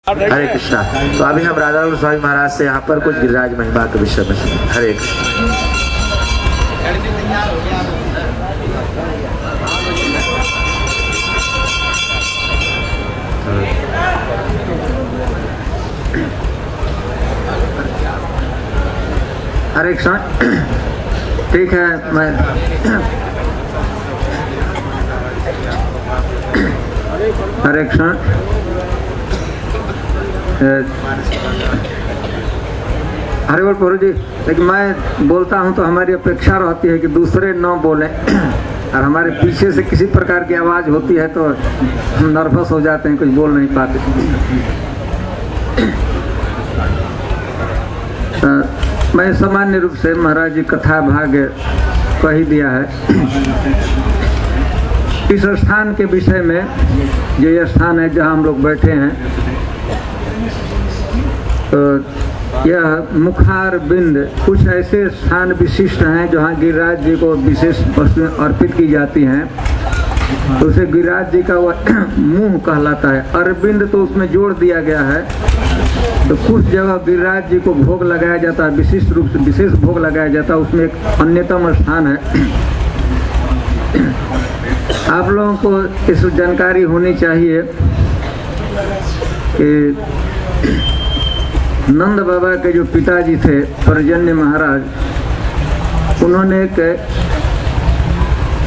हरे कृष्णा। तो अभी हम राधा स्वामी महाराज से यहाँ पर कुछ गिरिराज महिमा के विषय में सुने। हरे कृष्णा। हरे कृष्ण। ठीक है, मैं हरे कृष्ण। हरे बोल प्रभु जी। लेकिन मैं बोलता हूं तो हमारी अपेक्षा रहती है कि दूसरे न बोलें, और हमारे पीछे से किसी प्रकार की आवाज़ होती है तो हम नर्वस हो जाते हैं, कुछ बोल नहीं पाते। मैं सामान्य रूप से महाराज जी कथा भाग कह ही दिया है। इस स्थान के विषय में, जो ये स्थान है जहाँ हम लोग बैठे हैं, तो यह मुखार बिंद कुछ ऐसे स्थान विशिष्ट हैं जहाँ गिरिराज जी को विशेष वस्तुएं अर्पित की जाती हैं, तो उसे गिरिराज जी का वह मुंह कहलाता है। अरविंद तो उसमें जोड़ दिया गया है। तो कुछ जगह गिरिराज जी को भोग लगाया जाता है, विशिष्ट रूप से विशेष भोग लगाया जाता है, उसमें एक अन्यतम स्थान है। आप लोगों को इस जानकारी होनी चाहिए कि नंद बाबा के जो पिताजी थे पर्जन्य महाराज, उन्होंने एक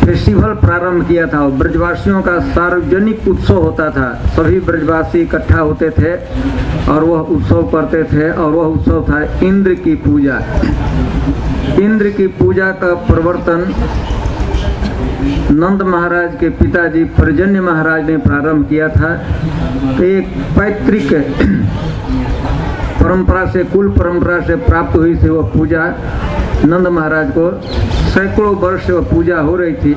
फेस्टिवल प्रारंभ किया था। ब्रजवासियों का सार्वजनिक उत्सव होता था, सभी ब्रजवासी इकट्ठा होते थे और वह उत्सव करते थे, और वह उत्सव था इंद्र की पूजा। इंद्र की पूजा का प्रवर्तन नंद महाराज के पिताजी पर्जन्य महाराज ने प्रारंभ किया था। तो एक पैतृक परंपरा से, कुल परंपरा से प्राप्त हुई थी वह पूजा। नंद महाराज को सैकड़ों वर्ष से वह पूजा हो रही थी,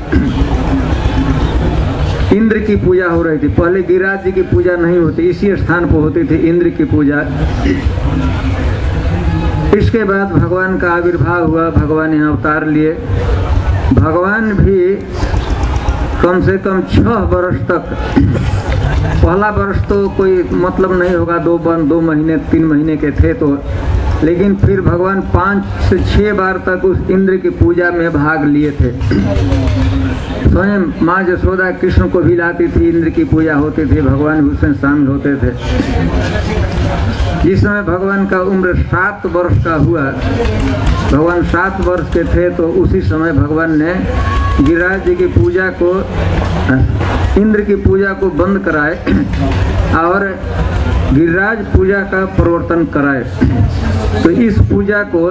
इंद्र की पूजा हो रही थी। पहले गिरिराज जी की पूजा नहीं होती, इसी स्थान पर होती थी इंद्र की पूजा। इसके बाद भगवान का आविर्भाव हुआ, भगवान यहाँ अवतार लिए। भगवान भी कम से कम 6 वर्ष तक, पहला वर्ष तो कोई मतलब नहीं होगा, 2 महीने 3 महीने के थे तो, लेकिन फिर भगवान 5 से 6 बार तक उस इंद्र की पूजा में भाग लिए थे। स्वयं माँ यशोदा कृष्ण को भी लाती थी, इंद्र की पूजा होती थी, भगवान भी उसमें शामिल होते थे। जिस समय भगवान का उम्र 7 वर्ष का हुआ, भगवान 7 वर्ष के थे, तो उसी समय भगवान ने गिरिराज जी की पूजा को, इंद्र की पूजा को बंद कराए और गिरिराज पूजा का प्रवर्तन कराए। तो इस पूजा को,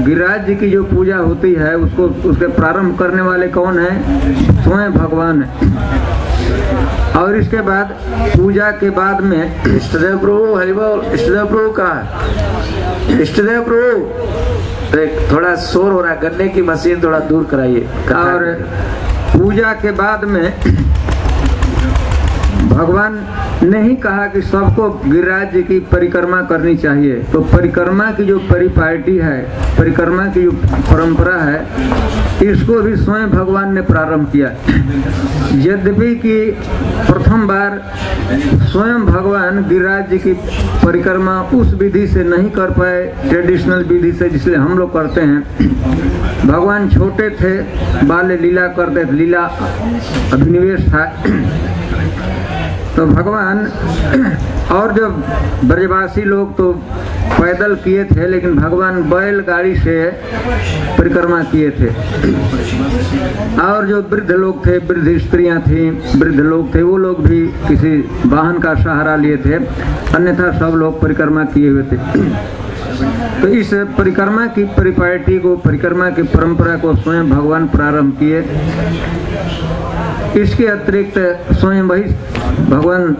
गिरिराज जी की जो पूजा होती है, उसको, उसके प्रारंभ करने वाले कौन है? स्वयं भगवान है। और इसके बाद पूजा के बाद में इष्टदेव प्रभु, हरिबोल। इष्टदेव प्रभु कहाँ? इष्टदेव प्रभु, थोड़ा शोर हो रहा है, गन्ने की मशीन थोड़ा दूर कराइए। और पूजा के बाद में भगवान ने ही कहा कि सबको गिरिराज जी की परिक्रमा करनी चाहिए। तो परिक्रमा की जो परिपाटी है, परिक्रमा की जो परंपरा है, इसको भी स्वयं भगवान ने प्रारंभ किया। यद्यपि कि प्रथम बार स्वयं भगवान गिरिराज जी की परिक्रमा उस विधि से नहीं कर पाए, ट्रेडिशनल विधि से जिससे हम लोग करते हैं। भगवान छोटे थे, बाल लीला करते थे, लीला अभिनिवेश था। तो भगवान और जो ब्रजवासी लोग तो पैदल किए थे, लेकिन भगवान बैलगाड़ी से परिक्रमा किए थे। और जो वृद्ध लोग थे, वृद्ध स्त्रियां थीं, वृद्ध लोग थे, वो लोग भी किसी वाहन का सहारा लिए थे, अन्यथा सब लोग परिक्रमा किए हुए थे। तो इस परिक्रमा की परिपाटी को, परिक्रमा की परंपरा को स्वयं भगवान प्रारंभ किए। इसके अतिरिक्त स्वयं वही भगवान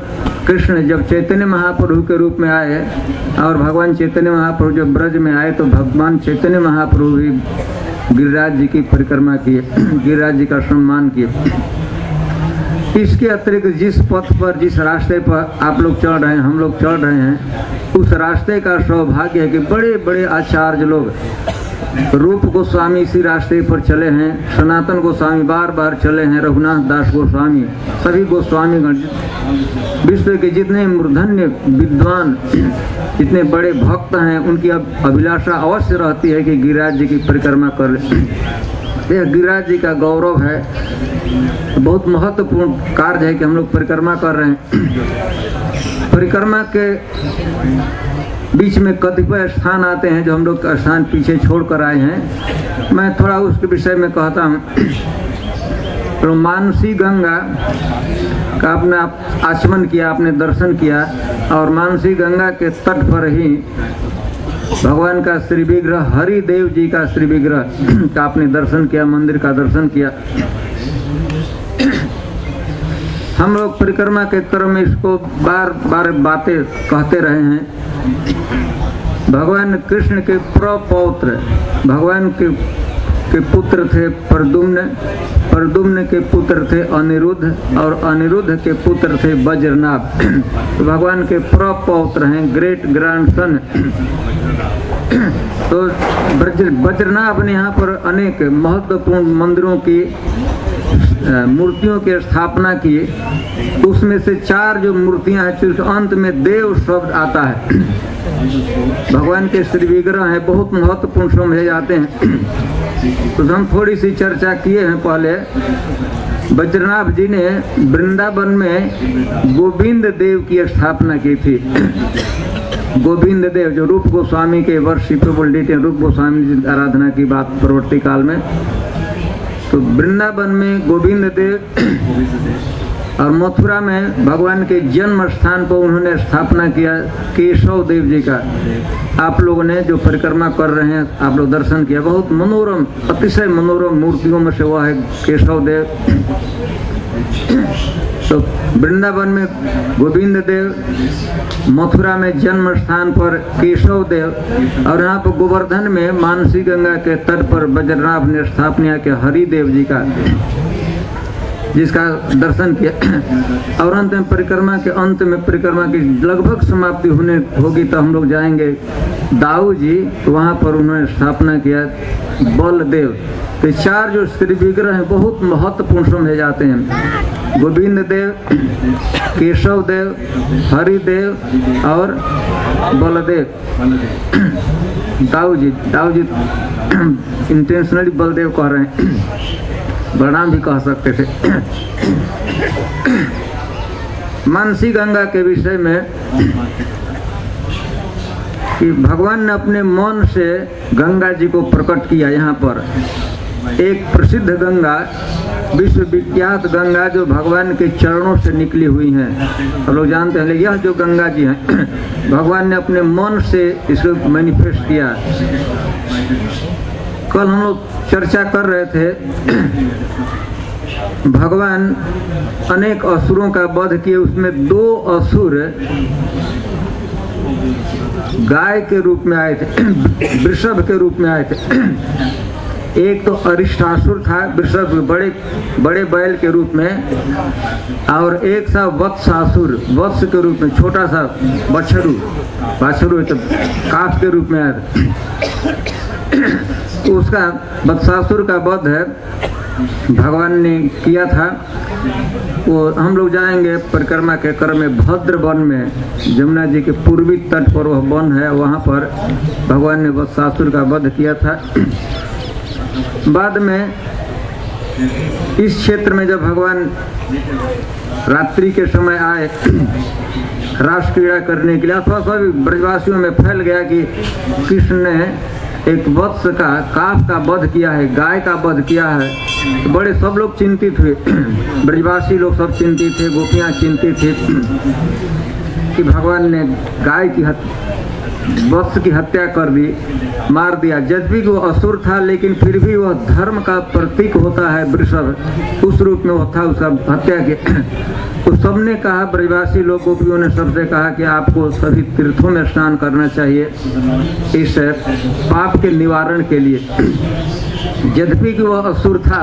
कृष्ण जब चैतन्य महाप्रभु के रूप में आए, और भगवान चैतन्य महाप्रभु जब ब्रज में आए, तो भगवान चैतन्य महाप्रभु भी गिरिराज जी की परिक्रमा किए, गिरिराज जी का सम्मान किए। इसके अतिरिक्त जिस पथ पर, जिस रास्ते पर आप लोग चल रहे हैं, हम लोग चल रहे हैं, उस रास्ते का सौभाग्य है कि बड़े बड़े आचार्य लोग रूप गोस्वामी इसी रास्ते पर चले हैं, सनातन गोस्वामी बार बार चले हैं, रघुनाथ दास गोस्वामी, सभी गोस्वामीगण, विश्व के जितने मूर्धन्य विद्वान, जितने बड़े भक्त हैं, उनकी अभिलाषा अवश्य रहती है कि गिरिराज जी की परिक्रमा कर ले। यह गिरिराज जी का गौरव है, बहुत महत्वपूर्ण कार्य है कि हम लोग परिक्रमा कर रहे हैं। परिक्रमा के बीच में कतिपय स्थान आते हैं जो हम लोग स्थान पीछे छोड़ कर आए हैं। मैं थोड़ा उसके विषय में कहता हूँ। तो मानसी गंगा का आपने आचमन किया, आपने दर्शन किया, और मानसी गंगा के तट पर ही भगवान का श्री विग्रह, हरिदेव जी का श्री विग्रह का आपने दर्शन किया, मंदिर का दर्शन किया। हम लोग परिक्रमा के क्रम में इसको बार बार बातें कहते रहे हैं। भगवान कृष्ण के प्रपौत्र, भगवान के पुत्र थे प्रद्युम्न, प्रद्युम्न के पुत्र थे अनिरुद्ध, और अनिरुद्ध के पुत्र थे वज्रनाभ। तो भगवान के प्रपौत्र हैं, ग्रेट ग्रैंडसन। तो वज्रनाभ ने यहाँ पर अनेक महत्वपूर्ण मंदिरों की मूर्तियों की स्थापना की। उसमें से 4 जो मूर्तियां हैं, जिस अंत में देव शब्द आता है, भगवान के श्री विग्रह है, बहुत महत्वपूर्ण समझे जाते हैं। तो हम थोड़ी सी चर्चा किए हैं पहले। वज्रनाभ जी ने वृंदावन में गोविंद देव की स्थापना की थी। गोविंद देव जो रूप गोस्वामी के वर्शिपेबल डिटी, रूप गोस्वामी जी आराधना की बात परवर्ती काल में, तो वृंदावन में गोविंद देव और मथुरा में भगवान के जन्म स्थान पर उन्होंने स्थापना किया केशव देव जी का। आप लोगों ने जो परिक्रमा कर रहे हैं, आप लोग दर्शन किया। बहुत मनोरम, अतिशय मनोरम मूर्तियों में से वह है केशव देव। तो वृंदावन में गोविंद देव, मथुरा में जन्म स्थान पर केशव देव, और यहाँ पर गोवर्धन में मानसी गंगा के तट पर वज्रनाभ ने स्थापना किया हरिदेव जी का, जिसका दर्शन किया। और अंत में परिक्रमा के अंत में, परिक्रमा की लगभग समाप्ति होने होगी तो हम लोग जाएंगे दाऊ जी, तो वहाँ पर उन्होंने स्थापना किया बलदेव। तो 4 जो श्री विग्रह हैं बहुत महत्वपूर्ण समझे जाते हैं। गोविंद देव, केशव देव, हरिदेव और बलदेव। दाऊ जी इंटेंशनली बलदेव कह रहे हैं, बलराम भी कह सकते थे। मानसी गंगा के विषय में कि भगवान ने अपने मन से गंगा जी को प्रकट किया। यहाँ पर एक प्रसिद्ध गंगा, विश्वविख्यात गंगा जो भगवान के चरणों से निकली हुई हैं, हम लोग जानते हैं। यह जो गंगा जी हैं, भगवान ने अपने मन से इसको मैनिफेस्ट किया। कल हम लोग चर्चा कर रहे थे, भगवान अनेक असुरों का वध किए, उसमें 2 असुर गाय के रूप में आए थे, वृषभ के रूप में आए थे। एक तो अरिष्टासुर था, वृषभ बड़े बैल के रूप में, और एक था वत्सासुर, वत्स के रूप में, छोटा सा बछरू तो काफ के रूप में आया था। तो उसका वत्सासुर का वध है भगवान ने किया था। वो हम लोग जाएंगे परिक्रमा के क्रम में भद्र वन में, जमुना जी के पूर्वी तट पर वह वन है, वहाँ पर भगवान ने वत्सासुर का वध किया था। बाद में इस क्षेत्र में जब भगवान रात्रि के समय आए रास क्रीड़ा करने के लिए, अथवा सभी ब्रजवासियों में फैल गया कि कृष्ण ने एक वत्स का, काफ का वध किया है, गाय का वध किया है। तो बड़े सब लोग चिंतित हुए, ब्रजवासी लोग सब चिंतित थे, गोपियाँ चिंतित थे कि भगवान ने गाय की वत्स की हत्या कर दी, मार दिया। यद्यपि वो असुर था, लेकिन फिर भी वह धर्म का प्रतीक होता है वृषभ, उस रूप में वह था, उसका हत्या किया। तो सबने कहा, ब्रजवासी लोग, गोपियों ने सबसे कहा कि आपको सभी तीर्थों में स्नान करना चाहिए इस पाप के निवारण के लिए। यद्यपि कि वह असुर था,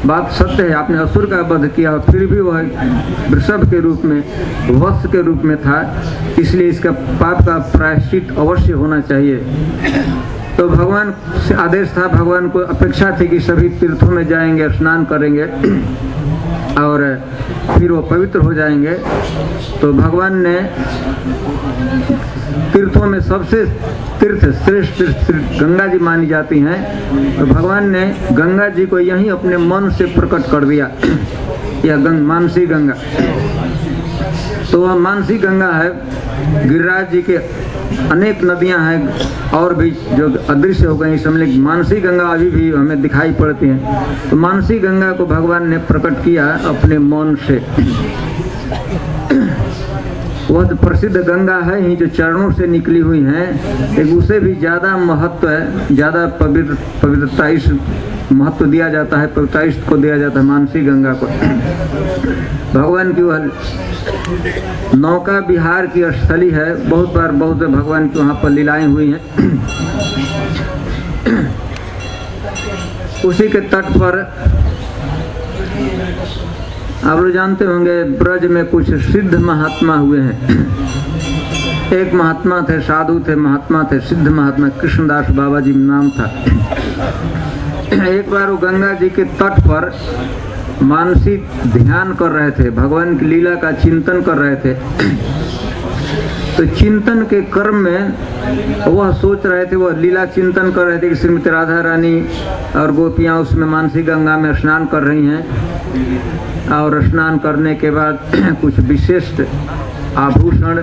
बात सत्य है, आपने असुर का वध किया, फिर भी वह वृषभ के रूप में, वत्स के रूप में था, इसलिए इसका पाप का प्रायश्चित अवश्य होना चाहिए। तो भगवान से आदेश था, भगवान को अपेक्षा थी कि सभी तीर्थों में जाएंगे, स्नान करेंगे और फिर वो पवित्र हो जाएंगे। तो भगवान ने तीर्थों में सबसे तीर्थ श्रेष्ठ तीर्थ गंगा जी मानी जाती हैं, तो भगवान ने गंगा जी को यहीं अपने मन से प्रकट कर दिया। यह मानसी गंगा, तो वह मानसी गंगा है। गिरिराज जी के अनेक नदियां हैं और भी जो अदृश्य हो गई, समझ मानसी गंगा अभी भी हमें दिखाई पड़ती हैं। तो मानसी गंगा को भगवान ने प्रकट किया अपने मन से। वह तो प्रसिद्ध गंगा है ही, जो चरणों से निकली हुई हैं, एक उसे भी ज़्यादा महत्व है, ज़्यादा पवित्रता इस महत्व दिया जाता है, पवित्रता को दिया जाता है मानसी गंगा को। भगवान की वह नौका विहार की स्थली है, बहुत बार भगवान की वहाँ पर लीलाएं हुई हैं। उसी के तट पर आप लोग जानते होंगे ब्रज में कुछ सिद्ध महात्मा हुए हैं। एक महात्मा थे, साधु थे, महात्मा थे, सिद्ध महात्मा, कृष्णदास बाबा जी नाम था। एक बार वो गंगा जी के तट पर मानसिक ध्यान कर रहे थे, भगवान की लीला का चिंतन कर रहे थे। तो चिंतन के क्रम में वह सोच रहे थे, वह लीला चिंतन कर रहे थे कि श्रीमती राधा रानी और गोपियाँ उसमें मानसी गंगा में स्नान कर रही हैं, और स्नान करने के बाद कुछ विशिष्ट आभूषण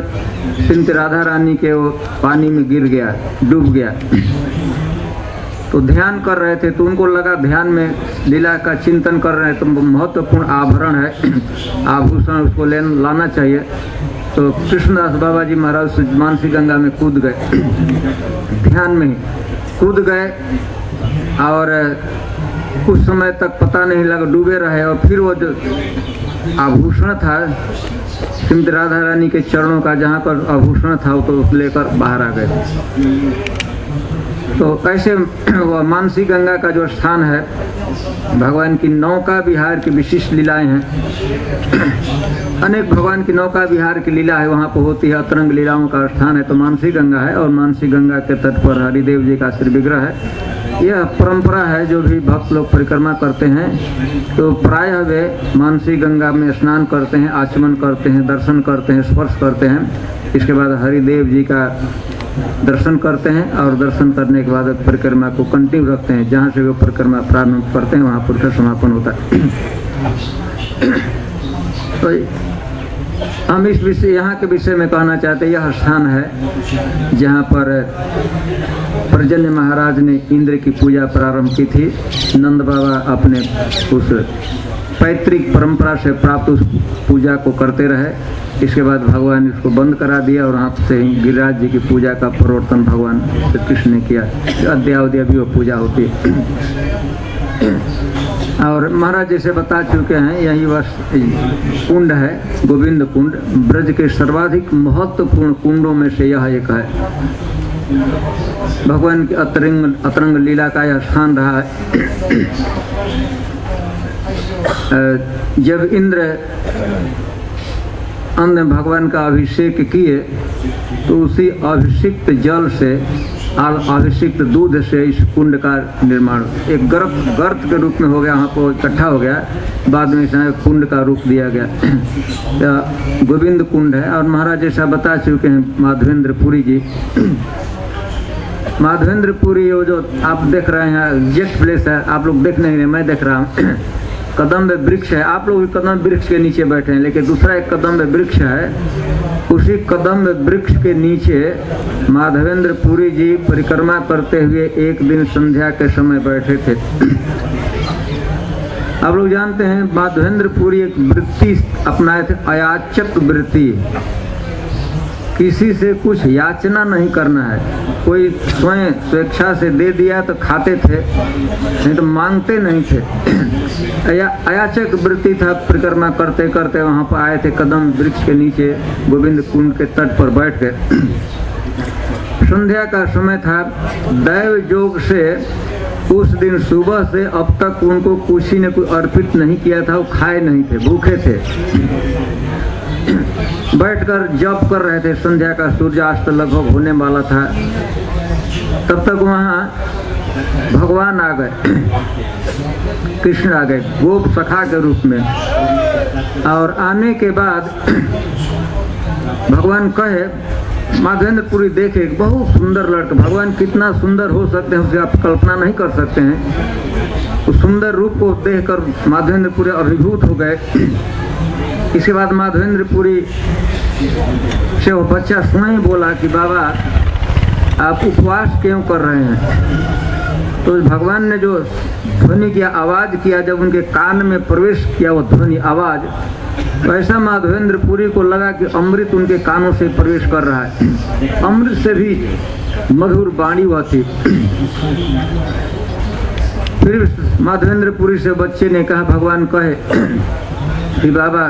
श्रीमती राधा रानी के वो पानी में गिर गया, डूब गया। तो ध्यान कर रहे थे, तो उनको लगा ध्यान में लीला का चिंतन कर रहे हैं तो महत्वपूर्ण आभरण है, आभूषण उसको लाना चाहिए। तो कृष्णदास बाबा जी महाराज मानसी गंगा में कूद गए, ध्यान में ही कूद गए, और कुछ समय तक पता नहीं लगा, डूबे रहे। और फिर वो जो आभूषण था श्रीमती राधा रानी के चरणों का, जहाँ पर आभूषण था, तो लेकर बाहर आ गए। तो ऐसे वह मानसी गंगा का जो स्थान है, भगवान की नौका विहार की विशिष्ट लीलाएं हैं। अनेक भगवान की नौका विहार की लीला है, वहाँ पर होती है, अतरंग लीलाओं का स्थान है, तो मानसी गंगा है। और मानसी गंगा के तट पर हरिदेव जी का श्री विग्रह है। यह परंपरा है, जो भी भक्त लोग परिक्रमा करते हैं तो प्रायः वे मानसी गंगा में स्नान करते हैं, आचमन करते हैं, दर्शन करते हैं, स्पर्श करते हैं। इसके बाद हरिदेव जी का दर्शन करते हैं, और दर्शन करने के बाद परिक्रमा को कंटिन्यू रखते हैं। जहाँ से वो परिक्रमा प्रारंभ करते हैं वहाँ पर उसका समापन होता है। तो हम इस विषय, यहाँ के विषय में कहना चाहते हैं, यह स्थान है जहाँ पर पर्जन्य महाराज ने इंद्र की पूजा प्रारंभ की थी। नंद बाबा अपने उस पैतृक परंपरा से प्राप्त उस पूजा को करते रहे। इसके बाद भगवान ने उसको बंद करा दिया, और वहाँ से गिरिराज जी की पूजा का प्रवर्तन भगवान श्री कृष्ण ने किया। अद्यावधि अभी वो पूजा होती है। और महाराज जैसे बता चुके हैं, यही वह कुंड है, गोविंद कुंड। ब्रज के सर्वाधिक महत्वपूर्ण कुंडों में से यह एक है। भगवान की अतरंग लीला का यह स्थान रहा है। जब इंद्र अन्य भगवान का अभिषेक किए, तो उसी अभिषिक्त जल से, अभिषिक्त दूध से इस कुंड का निर्माण एक गर्त के रूप में हो गया, वहाँ पर इकट्ठा हो गया। बाद में इसे कुंड का रूप दिया गया। गोविंद कुंड है। और महाराज जैसा बता चुके हैं माधवेंद्रपुरी जी, माधवेंद्रपुरी वो जो आप देख रहे हैं एग्जैक्ट प्लेस है, आप लोग देख नहीं रहे, मैं देख रहा हूँ। कदम्ब वृक्ष है, आप लोग कदम्ब वृक्ष के नीचे बैठे हैं, लेकिन दूसरा एक कदम्ब वृक्ष है। उसी कदम्ब वृक्ष के नीचे माधवेंद्रपुरी जी परिक्रमा करते हुए एक दिन संध्या के समय बैठे थे। आप लोग जानते हैं माधवेंद्रपुरी एक वृत्ति अपनाए थे, अयाचक वृत्ति। किसी से कुछ याचना नहीं करना है, कोई स्वयं स्वेच्छा से दे दिया तो खाते थे, नहीं तो मांगते नहीं थे। अयाचक वृत्ति था। परिक्रमा करते करते वहाँ पर आए थे, कदम वृक्ष के नीचे गोविंद कुंड के तट पर बैठ गए। संध्या का समय था। दैव योग से उस दिन सुबह से अब तक उनको किसी ने कोई अर्पित नहीं किया था, वो खाए नहीं थे, भूखे थे। बैठकर जप कर रहे थे। संध्या का सूर्यास्त लगभग होने वाला था। तब तक वहाँ भगवान आ गए, कृष्ण आ गए गोप सखा के रूप में। और आने के बाद भगवान कहे, माधवेंद्रपुरी देखे बहुत सुंदर लड़का। भगवान कितना सुंदर हो सकते हैं उसे आप कल्पना नहीं कर सकते हैं। उस सुंदर रूप को देखकर माधवेंद्रपुरी अभिभूत हो गए। इसके बाद माधवेंद्रपुरी से वो बच्चा स्वयं बोला कि बाबा आप उपवास क्यों कर रहे हैं? तो भगवान ने जो ध्वनि किया, आवाज़ किया, जब उनके कान में प्रवेश किया वो ध्वनि आवाज़, तो ऐसा माधवेंद्रपुरी को लगा कि अमृत उनके कानों से प्रवेश कर रहा है। अमृत से भी मधुर वाणी वह थी। फिर माधवेंद्रपुरी से बच्चे ने कहा, भगवान कहे कि बाबा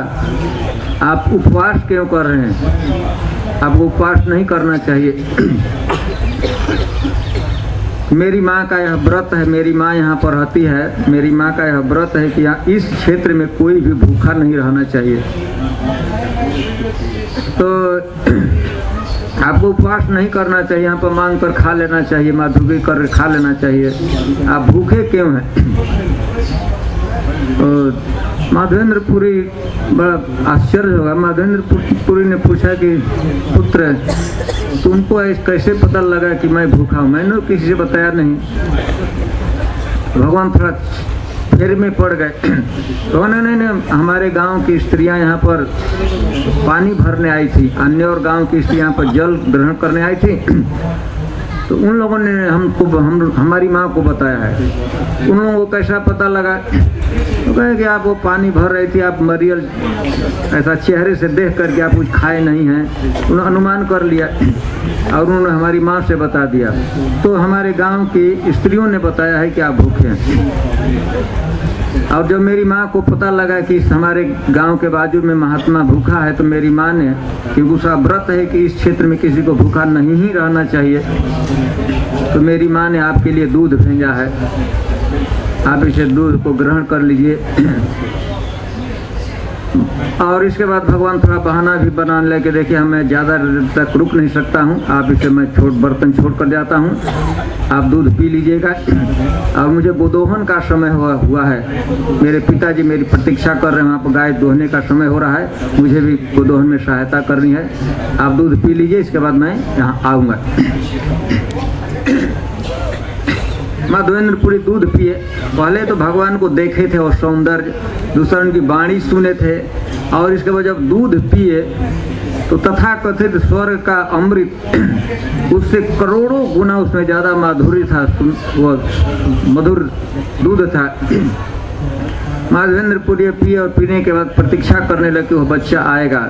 आप उपवास क्यों कर रहे हैं? आपको उपवास नहीं करना चाहिए। मेरी माँ का यह व्रत है, मेरी माँ यहाँ पर रहती है, मेरी माँ का यह व्रत है कि यहाँ इस क्षेत्र में कोई भी भूखा नहीं रहना चाहिए। तो आपको उपवास नहीं करना चाहिए, यहाँ पर मांग कर खा लेना चाहिए, माधुगी कर खा लेना चाहिए। आप भूखे क्यों हैं? तो माधवेंद्रपुरी बड़ा आश्चर्य होगा। माधवेंद्रपुरी ने पूछा कि पुत्र तुमको कैसे पता लगा कि मैं भूखा हूँ? मैंने किसी से बताया नहीं। भगवान थोड़ा फेर में पड़ गए। तो नहीं, हमारे गांव की स्त्रियां यहाँ पर पानी भरने आई थी, अन्य और गांव की स्त्रियां यहाँ पर जल ग्रहण करने आई थी। तो उन लोगों ने हमारी माँ को बताया है। उन लोगों को कैसा पता लगा? तो कहे कि आप वो पानी भर रही थी, आप मरियल ऐसा चेहरे से देख करके आप कुछ खाए नहीं हैं। उन्होंने अनुमान कर लिया और उन्होंने हमारी माँ से बता दिया। तो हमारे गांव की स्त्रियों ने बताया है कि आप भूखे हैं। और जब मेरी माँ को पता लगा कि हमारे गांव के बाजू में महात्मा भूखा है, तो मेरी माँ ने, क्योंकि उसका व्रत है कि इस क्षेत्र में किसी को भूखा नहीं ही रहना चाहिए, तो मेरी माँ ने आपके लिए दूध भेजा है, आप इसे दूध को ग्रहण कर लीजिए। और इसके बाद भगवान थोड़ा बहाना भी बनाने लगे, देखिए मैं ज़्यादा तक रुक नहीं सकता हूँ, आप इसे मैं बर्तन छोड़ कर जाता हूँ, आप दूध पी लीजिएगा। और मुझे गोदोहन का समय हुआ है, मेरे पिताजी मेरी प्रतीक्षा कर रहे हैं, वहाँ पर गाय दोहने का समय हो रहा है, मुझे भी गोदोहन में सहायता करनी है, आप दूध पी लीजिए, इसके बाद मैं यहाँ आऊँगा। माधवेंद्रपुरी दूध पिए। पहले तो भगवान को देखे थे और सौंदर्य, दूसरा उनकी वाणी सुने थे, और इसके बाद जब दूध पिए तो तथाकथित स्वर्ग का अमृत उससे करोड़ों गुना उसमें ज़्यादा माधुर्य था, वो मधुर दूध था। माधवेंद्रपुरी पिए और पीने के बाद प्रतीक्षा करने लगे, वो बच्चा आएगा,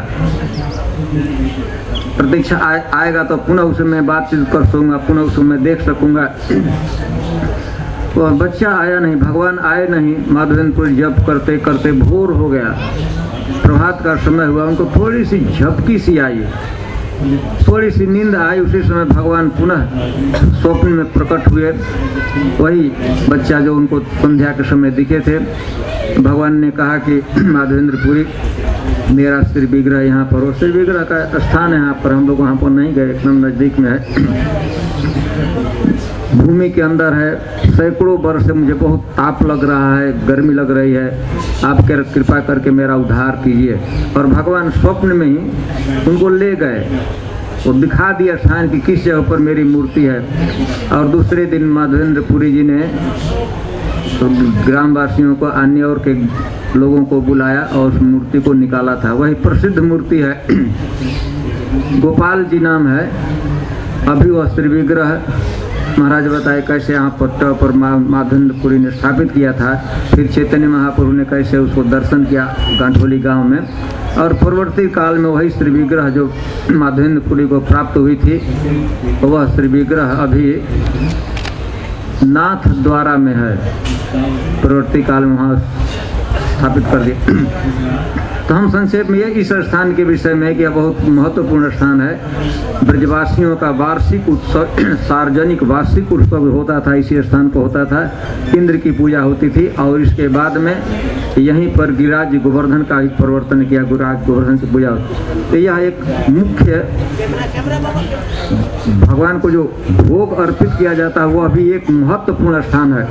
प्रतीक्षा आएगा तो पुनः उसे मैं बातचीत कर सकूँगा, पुनः उसे मैं देख सकूँगा। तो बच्चा आया नहीं, भगवान आए नहीं। माधवेंद्रपुरी जप करते करते भोर हो गया, प्रभात का समय हुआ, उनको थोड़ी सी झपकी सी आई, थोड़ी सी नींद आई। उसी समय भगवान पुनः स्वप्न में प्रकट हुए, वही बच्चा जो उनको संध्या के समय दिखे थे। भगवान ने कहा कि माधवेंद्रपुरी मेरा श्री विग्रह यहाँ पर, श्री विग्रह का स्थान है यहाँ पर, हम लोग वहाँ पर नहीं गए, एकदम नज़दीक में है, भूमि के अंदर है। सैकड़ों वर्ष से मुझे बहुत ताप लग रहा है, गर्मी लग रही है, आप कृपा करके मेरा उद्धार कीजिए। और भगवान स्वप्न में ही उनको ले गए और दिखा दिया स्थान की किस जगह पर मेरी मूर्ति है। और दूसरे दिन माधवेंद्रपुरी जी ने तो ग्रामवासियों को, अन्य और के लोगों को बुलाया और उस मूर्ति को निकाला था। वही प्रसिद्ध मूर्ति है, गोपाल जी नाम है। अभी वह श्री विग्रह महाराज बताए कैसे यहाँ पट्टा पर माधवेंद्रपुरी ने स्थापित किया था, फिर चैतन्य महाप्रभु ने कैसे उसको दर्शन किया गांठोली गांव में। और परवर्ती काल में वही श्री विग्रह जो माधवेंद्रपुरी को प्राप्त हुई थी, वह श्री विग्रह अभी नाथ द्वारा में है। परवर्ती काल में वहाँ स्थापित कर दिया। तो हम संक्षेप में ये इस स्थान के विषय में कि यह बहुत महत्वपूर्ण स्थान है। ब्रजवासियों का वार्षिक उत्सव, सार्वजनिक वार्षिक उत्सव होता था, इसी स्थान पर होता था। इंद्र की पूजा होती थी और इसके बाद में यहीं पर गिरिराज गोवर्धन का ही परिवर्तन किया, गिरिराज गोवर्धन की पूजा होती। तो यह एक मुख्य भगवान को जो भोग अर्पित किया जाता है वह भी एक महत्वपूर्ण स्थान है।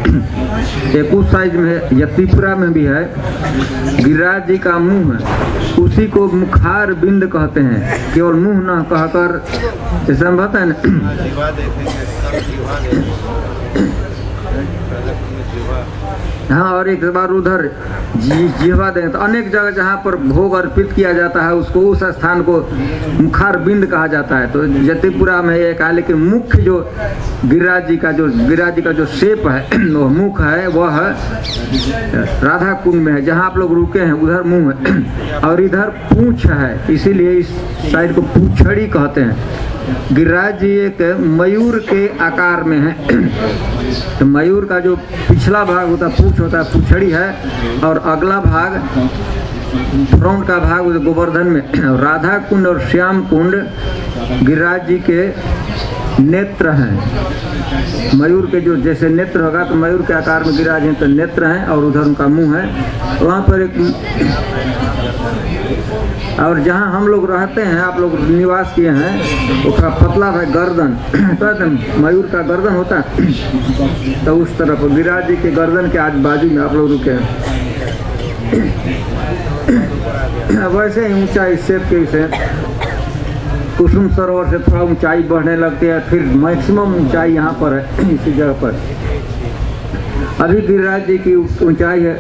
एक उस साइज में है, यह त्रिपुरा में भी है। गिरिराज जी का मुंह है, उसी को मुखार बिंद कहते हैं, केवल मुंह न कहकर, जैसे हम बताए ना। हाँ, और एक बार उधर जिह्वा दें तो अनेक जगह जहाँ पर भोग अर्पित किया जाता है उसको, उस स्थान को मुखार बिंद कहा जाता है। तो जतिपुरा में एक है, लेकिन मुख्य जो गिरिराज जी का जो शेप है, वो मुख है, वह राधा कुंड में है। जहाँ आप लोग रुके हैं उधर मुंह है और इधर पूंछ है, इसीलिए इस साइड को पूंछड़ी कहते हैं। गिरिराज जी एक मयूर के आकार में है। तो मयूर का जो पिछला भाग होता है पूंछ होता है, पूंछड़ी है, और अगला भाग फ्रंट का भाग गोवर्धन में। राधा कुंड और श्याम कुंड गिरिराज जी के नेत्र हैं। मयूर के जो जैसे नेत्र होगा तो मयूर के आकार में गिरिराज हैं, तो नेत्र हैं, और उधर उनका मुंह है। वहाँ पर एक, और जहाँ हम लोग रहते हैं, आप लोग निवास किए हैं, वो थोड़ा पतला है गर्दन, तो मयूर का गर्दन होता है, तो उस तरफ गिरिराज जी के गर्दन के आज बाजू में आप लोग रुके हैं। वैसे ही ऊंचाई शेप के से कुसुम सरोवर से थोड़ा ऊंचाई बढ़ने लगती है, फिर मैक्सिमम ऊंचाई यहाँ पर है, इसी जगह पर। अभी गिरिराज जी की ऊंचाई है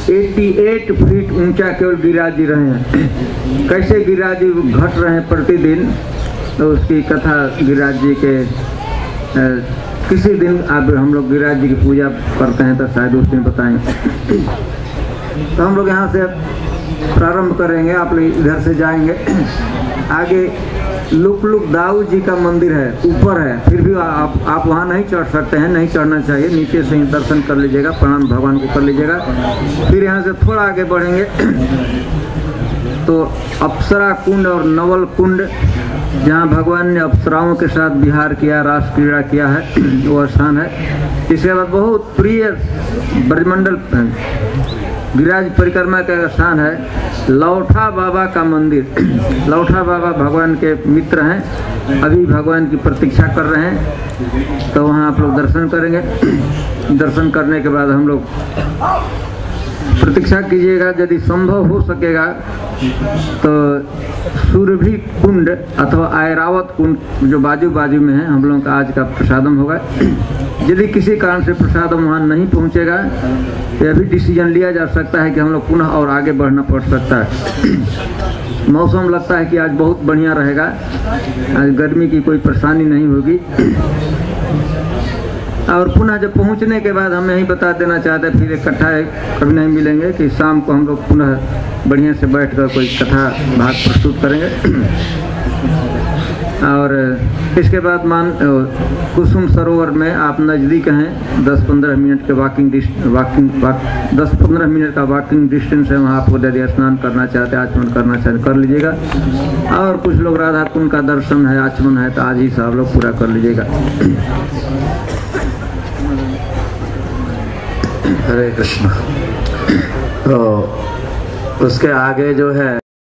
88 फीट ऊंचा, केवल गिरिराज जी रहे हैं। कैसे गिरिराज जी घट रहे हैं प्रतिदिन, तो उसकी कथा गिरिराज जी के किसी दिन अब हम लोग गिरिराज जी की पूजा करते हैं तो शायद उस दिन बताएंगे। तो हम लोग यहाँ से प्रारंभ करेंगे, आप लोग इधर से जाएंगे आगे। लुक दाऊ जी का मंदिर है, ऊपर है, फिर भी आप वहाँ नहीं चढ़ सकते हैं, नहीं चढ़ना चाहिए, नीचे से ही दर्शन कर लीजिएगा, प्रणाम भगवान को कर लीजिएगा। फिर यहाँ से थोड़ा आगे बढ़ेंगे तो अप्सरा कुंड और नवल कुंड, जहाँ भगवान ने अप्सराओं के साथ विहार किया, रास क्रीड़ा किया है, वो स्थान है। इसके बाद बहुत प्रिय ब्रजमंडल गिरिराज परिक्रमा का स्थान है लौठा बाबा का मंदिर। लौठा बाबा भगवान के मित्र हैं, अभी भगवान की प्रतीक्षा कर रहे हैं, तो वहाँ आप लोग दर्शन करेंगे। दर्शन करने के बाद हम लोग प्रतीक्षा कीजिएगा, यदि संभव हो सकेगा तो सुरभि कुंड अथवा ऐरावत कुंड जो बाजू में है, हम लोगों का आज का प्रसादम होगा। यदि किसी कारण से प्रसादम वहाँ नहीं पहुँचेगा तो यह भी डिसीजन लिया जा सकता है कि हम लोग पुनः और आगे बढ़ना पड़ सकता है। मौसम लगता है कि आज बहुत बढ़िया रहेगा, आज गर्मी की कोई परेशानी नहीं होगी। और पुनः जब पहुंचने के बाद हम यही बता देना चाहते हैं, फिर इकट्ठा कभी नहीं मिलेंगे, कि शाम को हम लोग पुनः बढ़िया से बैठकर कोई कथा भाग प्रस्तुत करेंगे। और इसके बाद कुसुम सरोवर में आप नज़दीक हैं, 10-15 मिनट के 10-15 मिनट का वॉकिंग डिस्टेंस है। वहाँ आपको यदि स्नान करना चाहते हैं, आचमन करना चाहते कर लीजिएगा। और कुछ लोग राधा कुंड का दर्शन है, आचमन है, तो आज ही सब लोग पूरा कर लीजिएगा। हरे कृष्ण। तो उसके आगे जो है